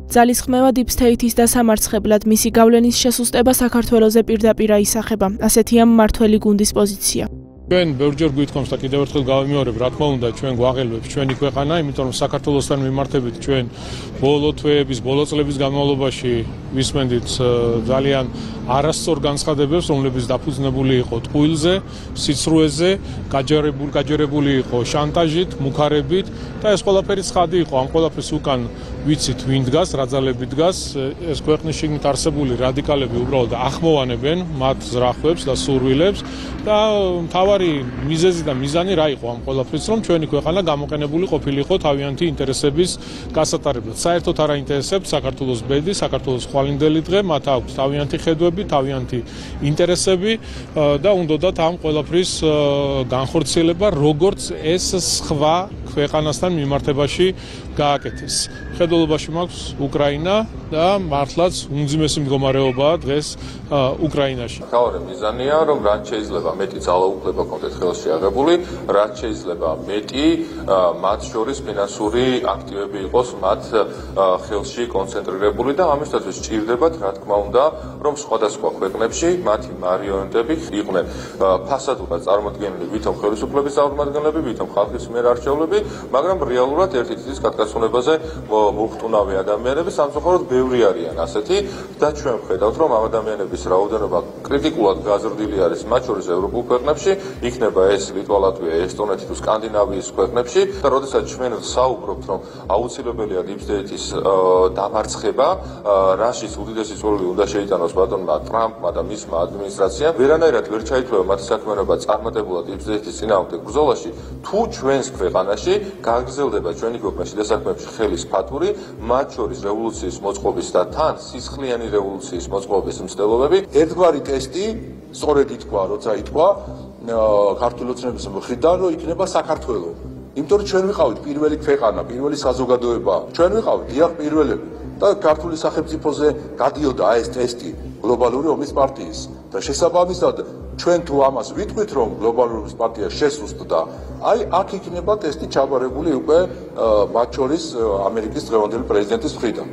ძალისხმევა Deep State-ის დასამარცხებლად მისი გავლენის შესუსტება საქართველოზე პირდაპირ აისახება. ასეთია მმართველი გუნდის პოზიცია. ჩვენ ბევრჯერ გვითხოვს და კიდევ ერთხელ გავიმეორებ, რა თქმა უნდა, ჩვენ გვაღელვებს ჩვენი ქვეყანა, იმიტომ რომ საქართველოსთან მიმართებით ჩვენ ბოლო თვეების, ბოლო წლების განმავლობაში ვისმენდით ძალიან არასწორ განცხადებებს, რომლებიც დაფუძნებული იყო ტყუილზე, სიცრუეზე, გაჯერებული იყო შანტაჟით, მუქარებით და ეს ყველაფერი ცხადი იყო. ამ ყველაფერს უკან ვიცით, ვინ დგას, რა ძალები დგას, ეს ქვეყნის შიგნით არსებული რადიკალები უბრალოდ ახმოვანებენ მათ ზრახვებს და სურვილებს და მთავარი მიზეზი და მიზანი რა იყო ამ ყველაფრის, რომ ჩვენი ქვეყანა გამოყენებული ყოფილიყო თავიანთი ინტერესების გასატარებლად. საერთოდ არ აინტერესებს საქართველოს ბედი, საქართველოს ხვალინდელი დღე, მათ აქვს თავიანთი ხედვები, თავიანთი ინტერესები და უნდათ ამ ყველაფრის განხორციელება, როგორც ეს სხვა ქვეყანასთან მიმართებაში გააკეთეს. მხედველობაში მაქვს უკრაინა და მართლაც უმძიმესი მდგომარეობაა დღეს უკრაინაში. მთავარი მიზანია, რომ რაც შეიძლება მეტი ძალაუფლება კონდეთ ხელში აღებული, რაც შეიძლება მეტი მათ შორის ფინანსური აქტივები იყოს მათ ხელში კონცენტრირებული და ამისათვის სჭირდებათ, რა თქმა უნდა, რომ სხვადასხვა ქვეყნებში მათი მარიონეტები იყვნენ ფასადურად წარმოდგენილი ვითომ ხელისუფლების წარმომადგენლები, ვითომ ხალხის მიერ არჩეულები, მაგრამ რეალურად ერთი თითის გათვალისწინებაზე მოხტუნავი ადამიანები სამწუხაროდ ბევრი არიან ასეთი და ჩვენ ვხედავთ, რომ ამ ადამიანების რაოდენობა კრიტიკულად გაზრდილი არის მათ შორის ევროპულ ქვეყნებში, იქნება ეს ლიტვა, ლატვია, ესტონეთი თუ სკანდინავიის ქვეყნებში და როდესაც ჩვენ საუბრობთ, რომ აუცილებელია Deep State-ის დამარცხება, რაშიც უდიდესი წვლილი უნდა შეიტანოს ბატონმა ტრამპმა და მისმა ადმინისტრაციამ, ვერანაირად ვერ ჩაითვლება მათი საქმიანობა წარმატებულად Deep State-ის წინააღმდეგ ბრძოლაში, თუ ჩვენს ქვეყანაში გაგრძელდება ჩვენი ქვეყნის დასაქმებში ხელის ფათური, მათ შორის რევოლუციის მოწყობის და თან სისხლიანი რევოლუციის მოწყობის მცდელობები. ერთგვარი ტესტი სწორედ ითქვა, როცა ითქვა ქართული ოცნების მხრიდან, რომ იქნება საქართველო. იმიტომ რომ ჩვენ ვიყავით პირველი ქვეყანა, პირველი საზოგადოება. ჩვენ ვიყავით დიახ პირველები და ქართული სახელმწიფოზე გადიოდა ეს ტესტი გლობალური ომის პარტიის და შესაბამისად ჩვენ თუ ამას ვიტყვით, რომ გლობალური ომის პარტია შესუსტდა, აი აქ იქნება ტესტი ჩაბარებული უკვე მათ შორის ამერიკის დღევანდელი პრეზიდენტის მხრიდან.